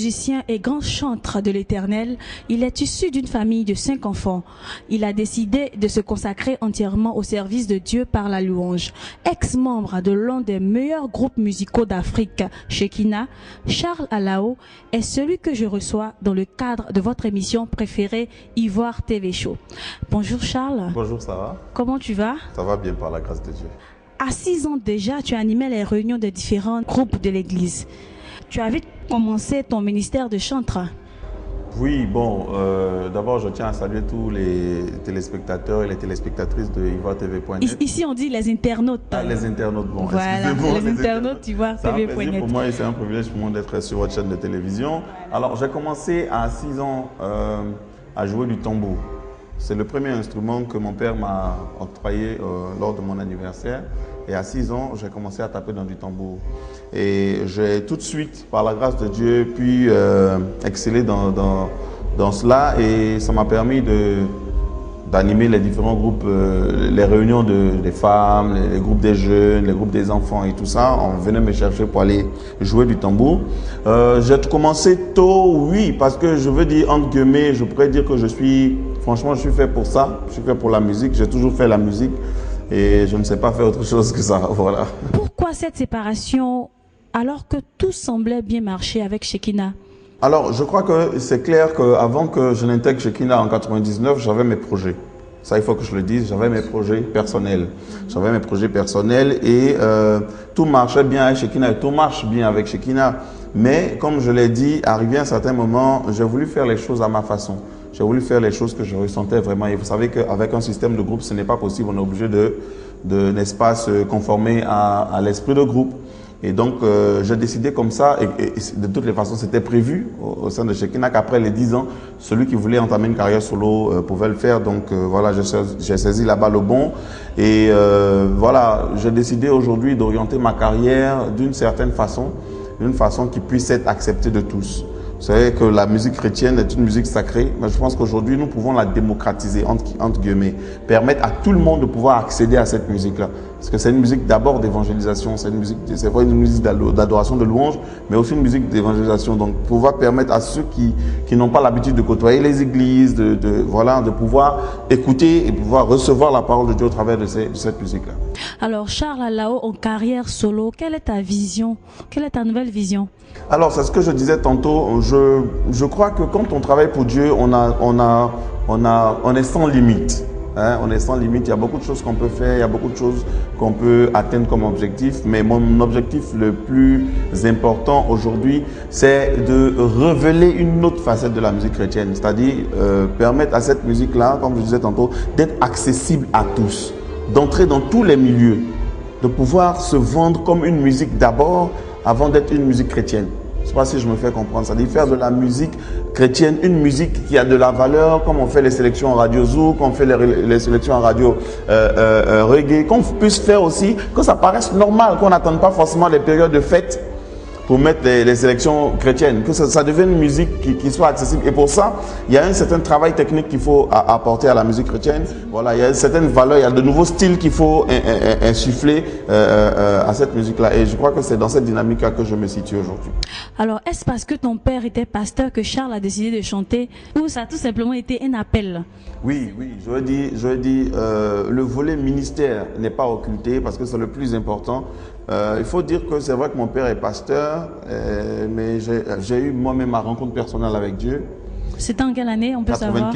musicien et grand chantre de l'Éternel, il est issu d'une famille de 5 enfants. Il a décidé de se consacrer entièrement au service de Dieu par la louange. Ex-membre de l'un des meilleurs groupes musicaux d'Afrique, Shekinah, Charles Alao est celui que je reçois dans le cadre de votre émission préférée Ivoire TV Show. Bonjour Charles. Bonjour Sarah. Comment tu vas? Ça va bien par la grâce de Dieu. À 6 ans déjà, tu animais les réunions de différents groupes de l'église. Tu avais commencé ton ministère de chantre. Oui, bon, d'abord je tiens à saluer tous les téléspectateurs et les téléspectatrices de ivoiretv.net. Ici on dit les internautes. Ah, les internautes, bon, voilà, les internautes d'Ivoire-TV.net. C'est un plaisir pour moi et c'est un privilège pour moi d'être sur votre chaîne de télévision. Alors j'ai commencé à 6 ans à jouer du tambour. C'est le premier instrument que mon père m'a octroyé lors de mon anniversaire. Et à 6 ans, j'ai commencé à taper dans du tambour. Et j'ai tout de suite, par la grâce de Dieu, pu exceller dans cela. Et ça m'a permis d'animer les différents groupes, les réunions des femmes, les groupes des jeunes, les groupes des enfants et tout ça. On venait me chercher pour aller jouer du tambour. J'ai commencé tôt, oui, parce que je veux dire, entre guillemets, je pourrais dire que franchement, je suis fait pour ça. Je suis fait pour la musique. J'ai toujours fait la musique. Et je ne sais pas faire autre chose que ça, voilà. Pourquoi cette séparation alors que tout semblait bien marcher avec Shekinah? Alors, je crois que c'est clair qu'avant que je n'intègre Shekinah en 99, j'avais mes projets. Ça, il faut que je le dise, j'avais mes projets personnels. J'avais mes projets personnels et tout marchait bien avec Shekinah et tout marche bien avec Shekinah. Mais comme je l'ai dit, arrivé à un certain moment, j'ai voulu faire les choses à ma façon. J'ai voulu faire les choses que je ressentais vraiment. Et vous savez qu'avec un système de groupe, ce n'est pas possible. On est obligé n'est-ce pas, se conformer à l'esprit de groupe. Et donc, j'ai décidé comme ça. Et de toutes les façons, c'était prévu au sein de Shekinah qu'après les 10 ans, celui qui voulait entamer une carrière solo pouvait le faire. Donc, voilà, j'ai saisi la balle au bon. Et voilà, j'ai décidé aujourd'hui d'orienter ma carrière d'une certaine façon, d'une façon qui puisse être acceptée de tous. Vous savez que la musique chrétienne est une musique sacrée, mais je pense qu'aujourd'hui, nous pouvons la démocratiser, entre guillemets, permettre à tout le monde de pouvoir accéder à cette musique-là. Parce que c'est une musique d'abord d'évangélisation, c'est vrai une musique d'adoration, de louange, mais aussi une musique d'évangélisation. Donc, pouvoir permettre à ceux qui n'ont pas l'habitude de côtoyer les églises, de pouvoir écouter et pouvoir recevoir la parole de Dieu au travers de cette musique-là. Alors, Charles Alao, en carrière solo, quelle est ta vision? Quelle est ta nouvelle vision? Alors, c'est ce que je disais tantôt. Je crois que quand on travaille pour Dieu, on est sans limite. Hein, on est sans limite. Il y a beaucoup de choses qu'on peut faire, il y a beaucoup de choses qu'on peut atteindre comme objectif. Mais mon objectif le plus important aujourd'hui, c'est de révéler une autre facette de la musique chrétienne. C'est-à-dire permettre à cette musique-là, comme je disais tantôt, d'être accessible à tous, d'entrer dans tous les milieux, de pouvoir se vendre comme une musique d'abord, avant d'être une musique chrétienne. Je ne sais pas si je me fais comprendre. C'est-à-dire faire de la musique chrétienne, une musique qui a de la valeur, comme on fait les sélections en radio Zouk, on fait les sélections en radio reggae, qu'on puisse faire aussi, que ça paraisse normal, qu'on n'attende pas forcément les périodes de fête pour mettre les sélections chrétiennes, que ça devienne une musique qui soit accessible. Et pour ça, il y a un certain travail technique qu'il faut apporter à la musique chrétienne. Voilà, il y a certaines valeurs, il y a de nouveaux styles qu'il faut insuffler à cette musique-là. Et je crois que c'est dans cette dynamique-là que je me situe aujourd'hui. Alors, est-ce parce que ton père était pasteur que Charles a décidé de chanter ou ça a tout simplement été un appel? Oui, je dis, le volet ministère n'est pas occulté parce que c'est le plus important. Il faut dire que c'est vrai que mon père est pasteur, mais j'ai eu moi-même ma rencontre personnelle avec Dieu. C'était en quelle année, on peut savoir?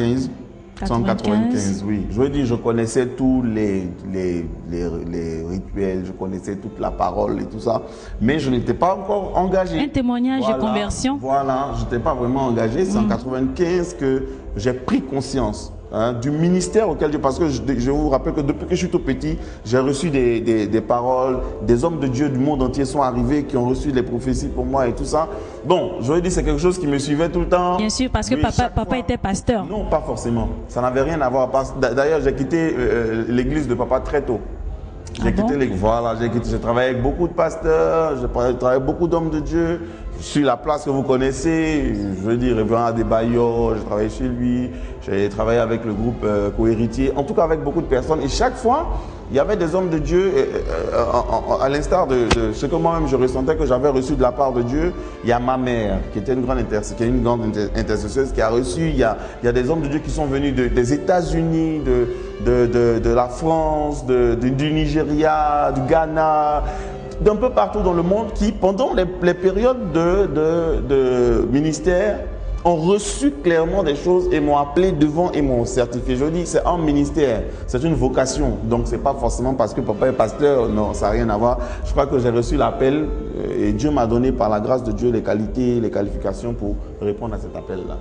95, oui. Je veux dire, je connaissais tous les rituels, je connaissais toute la parole et tout ça, mais je n'étais pas encore engagé. Un témoignage de conversion? Voilà, je n'étais pas vraiment engagé. C'est en 95 que j'ai pris conscience du ministère auquel parce que je vous rappelle que depuis que je suis tout petit, j'ai reçu des paroles, des hommes de Dieu du monde entier sont arrivés, qui ont reçu les prophéties pour moi et tout ça. Bon, je veux dire, c'est quelque chose qui me suivait tout le temps. Bien sûr, parce que papa était pasteur. Non, pas forcément. Ça n'avait rien à voir. D'ailleurs, j'ai quitté l'église de papa très tôt. J'ai quitté j'ai travaillé avec beaucoup de pasteurs, j'ai travaillé avec beaucoup d'hommes de Dieu sur la place que vous connaissez, je veux dire, Révérend Adebayo, j'ai travaillé chez lui, j'ai travaillé avec le groupe Co-Héritier, en tout cas avec beaucoup de personnes. Et chaque fois, il y avait des hommes de Dieu, à l'instar de ce que moi-même je ressentais que j'avais reçu de la part de Dieu. Il y a ma mère, qui était une grande intercesseuse, qui a reçu. Il y a des hommes de Dieu qui sont venus des États-Unis, de la France, du Nigeria, du Ghana, d'un peu partout dans le monde, qui, pendant les périodes de ministère, ont reçu clairement des choses et m'ont appelé devant et m'ont certifié. Je dis, c'est un ministère, c'est une vocation. Donc, c'est pas forcément parce que papa est pasteur, non, ça n'a rien à voir. Je crois que j'ai reçu l'appel et Dieu m'a donné, par la grâce de Dieu, les qualités, les qualifications pour répondre à cet appel-là.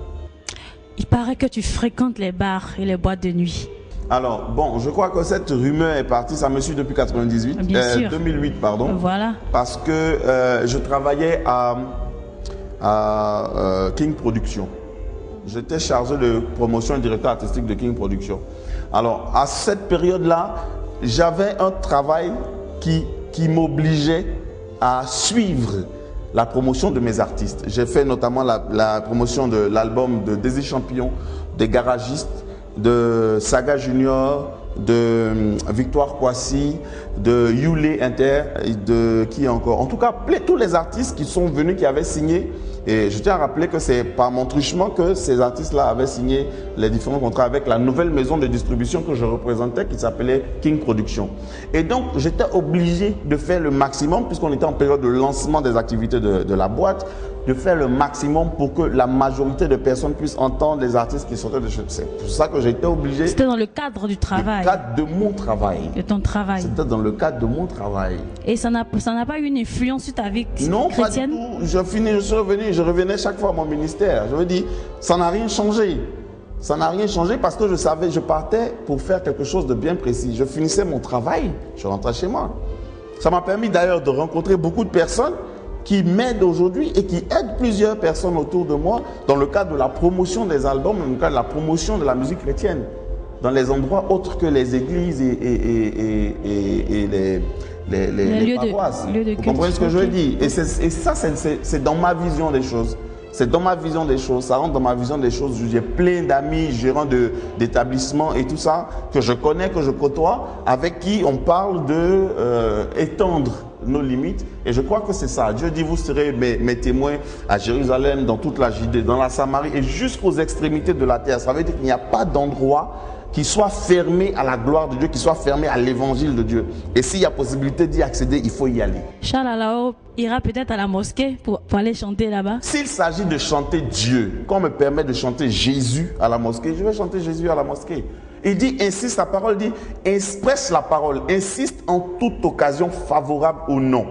Il paraît que tu fréquentes les bars et les boîtes de nuit. Alors, bon, je crois que cette rumeur est partie, ça me suit depuis 2008, pardon. Voilà. Parce que je travaillais à King Production. J'étais chargé de promotion et directeur artistique de King Production. Alors, à cette période-là, j'avais un travail qui m'obligeait à suivre la promotion de mes artistes. J'ai fait notamment la promotion de l'album de Désir Champion, des Garagistes, de Saga Junior, de Victoire Kwasi, de Yulé Inter, de qui encore. En tout cas, tous les artistes qui sont venus, qui avaient signé. Et je tiens à rappeler que c'est par mon truchement que ces artistes-là avaient signé les différents contrats avec la nouvelle maison de distribution que je représentais, qui s'appelait King Production. Et donc, j'étais obligé de faire le maximum, puisqu'on était en période de lancement des activités de la boîte, de faire le maximum pour que la majorité de personnes puissent entendre les artistes qui sortaient de chez eux. C'est pour ça que j'étais obligé. C'était dans le cadre du travail. Le cadre de mon travail. De ton travail. C'était dans le cadre de mon travail. Et ça n'a pas eu une influence sur ta vie chrétienne? Non, pas du tout. Je revenais chaque fois à mon ministère. Je veux dire, ça n'a rien changé. Ça n'a rien changé parce que je savais, je partais pour faire quelque chose de bien précis. Je finissais mon travail, je rentrais chez moi. Ça m'a permis d'ailleurs de rencontrer beaucoup de personnes qui m'aident aujourd'hui et qui aident plusieurs personnes autour de moi dans le cadre de la promotion des albums, dans le cadre de la promotion de la musique chrétienne, dans les endroits autres que les églises et les paroisses. Vous comprenez ce que je veux dire? Et ça, c'est dans ma vision des choses. C'est dans ma vision des choses, ça rentre dans ma vision des choses. J'ai plein d'amis gérants d'établissements et tout ça, que je connais, que je côtoie, avec qui on parle d'étendre nos limites. Et je crois que c'est ça. Dieu dit, vous serez mes témoins à Jérusalem, dans toute la Judée, dans la Samarie et jusqu'aux extrémités de la terre. Ça veut dire qu'il n'y a pas d'endroit qui soit fermé à la gloire de Dieu, qui soit fermé à l'évangile de Dieu. Et s'il y a possibilité d'y accéder, il faut y aller. Charles Alao ira peut-être à la mosquée pour aller chanter là-bas. S'il s'agit de chanter Dieu, qu'on me permet de chanter Jésus à la mosquée, je vais chanter Jésus à la mosquée. Il dit, insiste, la parole dit, expresse la parole, insiste en toute occasion favorable ou non.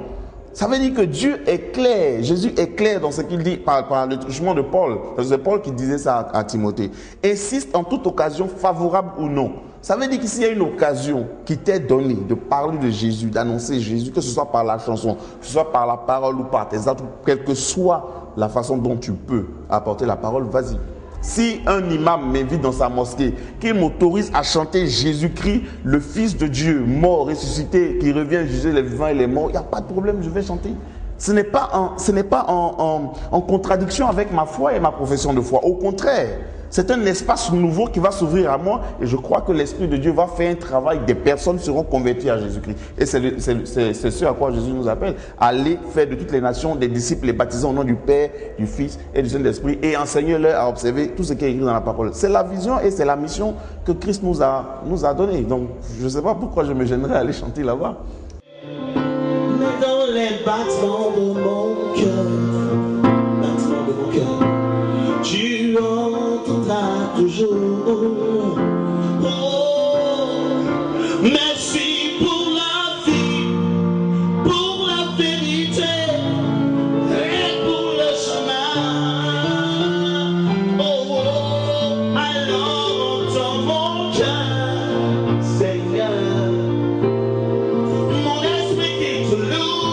Ça veut dire que Dieu est clair, Jésus est clair dans ce qu'il dit par le truchement de Paul. C'est Paul qui disait ça à Timothée. Insiste en toute occasion favorable ou non. Ça veut dire que s'il y a une occasion qui t'est donnée de parler de Jésus, d'annoncer Jésus, que ce soit par la chanson, que ce soit par la parole ou par tes actes, quelle que soit la façon dont tu peux apporter la parole, vas-y. Si un imam m'invite dans sa mosquée, qu'il m'autorise à chanter Jésus-Christ, le Fils de Dieu, mort, ressuscité, qui revient juger les vivants et les morts, il n'y a pas de problème, je vais chanter. Ce n'est pas en contradiction avec ma foi et ma profession de foi. Au contraire, c'est un espace nouveau qui va s'ouvrir à moi et je crois que l'Esprit de Dieu va faire un travail, des personnes seront converties à Jésus-Christ. Et c'est ce à quoi Jésus nous appelle. Allez faire de toutes les nations des disciples, les baptisant au nom du Père, du Fils et du Saint-Esprit et enseignez-leur à observer tout ce qui est écrit dans la parole. C'est la vision et c'est la mission que Christ nous a donnée. Donc je ne sais pas pourquoi je me gênerais à aller chanter là-bas. Mais dans les battements de mon cœur, tu entendras toujours. Oh, merci pour la vie, pour la vérité et pour le chemin. Oh, oh, alors entends mon cœur, Seigneur, mon esprit qui te loue,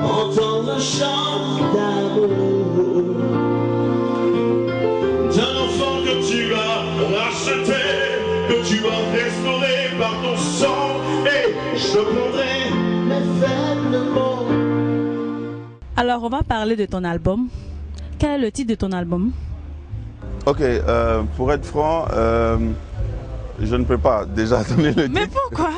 entends le chant d'amour d'un enfant que tu as racheté, que tu as restauré par ton sang. Et je prendrai mes faibles mots Alors, on va parler de ton album. Quel est le titre de ton album? Ok, pour être franc, je ne peux pas déjà donner le titre. Mais pourquoi?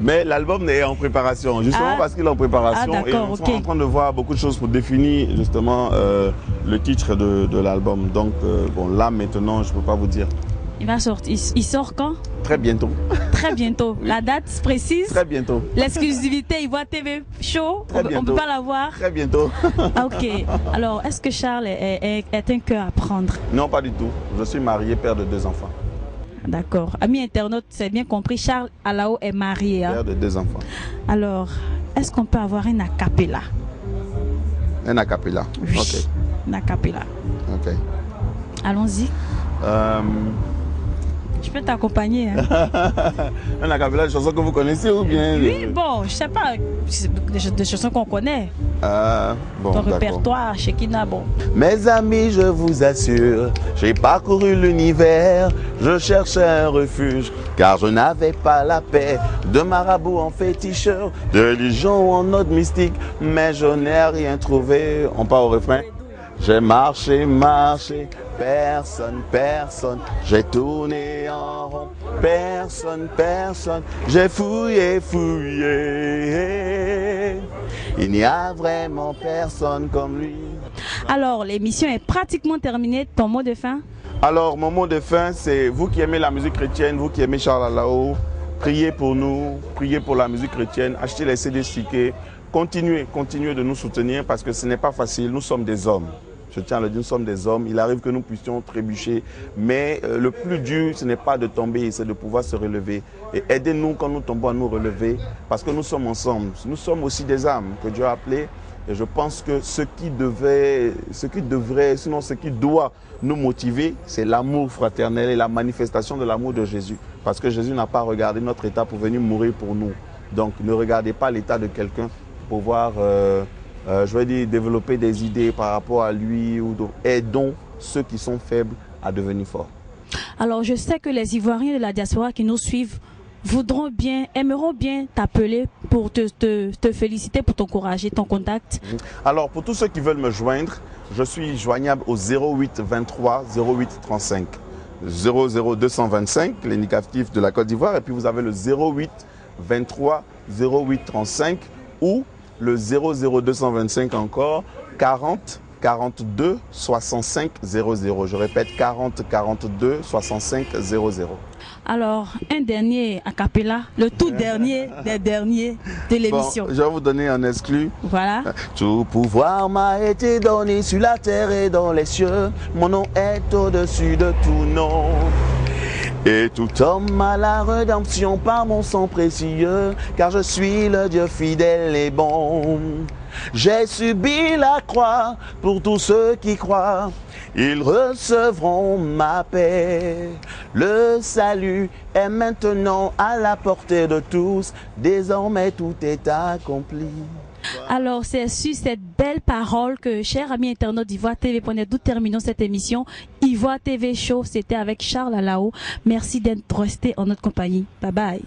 Mais l'album est en préparation, justement parce qu'il est en préparation. Ah, et on est en train de voir beaucoup de choses pour définir justement le titre de l'album. Donc, bon, là maintenant, je ne peux pas vous dire. Il va sortir. Il sort quand? Très bientôt. Très bientôt. La date précise? Très bientôt. L'exclusivité, Ivoire TV Show, on ne peut pas la voir? Très bientôt. Ah, ok. Alors, est-ce que Charles est un cœur à prendre? Non, pas du tout. Je suis marié, père de 2 enfants. D'accord. Amis internautes, c'est bien compris, Charles Alao est marié. Hein? Père de 2 enfants. Alors, est-ce qu'on peut avoir un acapella? Un acapella. Oui. Ok. Un acapella. Ok. Allons-y. Je peux t'accompagner. Hein? Un acapella, des chansons que vous connaissez ou bien? Oui, bon, je sais pas. Des chansons qu'on connaît. Bon, Ton d'accord. répertoire, Shekina, bon. Mes amis, je vous assure, j'ai parcouru l'univers, je cherchais un refuge, car je n'avais pas la paix. De marabout en féticheur, de religion en ordre mystique, mais je n'ai rien trouvé. On part au refrain. J'ai marché, marché, personne, personne, j'ai tourné en rond, personne, personne, j'ai fouillé, fouillé, il n'y a vraiment personne comme lui. Alors, l'émission est pratiquement terminée. Ton mot de fin? Alors, mon mot de fin, c'est vous qui aimez la musique chrétienne, vous qui aimez Charles Alao, priez pour nous, priez pour la musique chrétienne, achetez les CD stickés, continuez de nous soutenir parce que ce n'est pas facile, nous sommes des hommes. Je tiens à le dire, nous sommes des hommes, il arrive que nous puissions trébucher, mais le plus dur, ce n'est pas de tomber, c'est de pouvoir se relever. Et aidez-nous quand nous tombons à nous relever, parce que nous sommes ensemble. Nous sommes aussi des âmes que Dieu a appelées. Et je pense que ce qui doit nous motiver, c'est l'amour fraternel et la manifestation de l'amour de Jésus. Parce que Jésus n'a pas regardé notre état pour venir mourir pour nous. Donc ne regardez pas l'état de quelqu'un pour pouvoir, développer des idées par rapport à lui. Aidons ceux qui sont faibles à devenir forts. Alors, je sais que les Ivoiriens de la diaspora qui nous suivent aimeront bien t'appeler pour te féliciter, pour t'encourager, ton contact. Alors, pour tous ceux qui veulent me joindre, je suis joignable au 08 23 08 35 00 225, l'indicatif de la Côte d'Ivoire, et puis vous avez le 08 23 08 35 ou le 00 225 encore 40 42 65 00. Je répète, 40 42 65 00. Alors, un dernier a cappella, le tout dernier des derniers de l'émission. Bon, je vais vous donner un exclu. Voilà. Tout pouvoir m'a été donné sur la terre et dans les cieux. Mon nom est au-dessus de tout nom. Et tout homme a la rédemption par mon sang précieux, car je suis le Dieu fidèle et bon. J'ai subi la croix pour tous ceux qui croient. Ils recevront ma paix. Le salut est maintenant à la portée de tous. Désormais tout est accompli. Alors, c'est sur cette belle parole que, chers amis internautes d'Ivoire TV.net, nous terminons cette émission. Ivoire TV Show, c'était avec Charles Alao. Merci d'être resté en notre compagnie. Bye bye.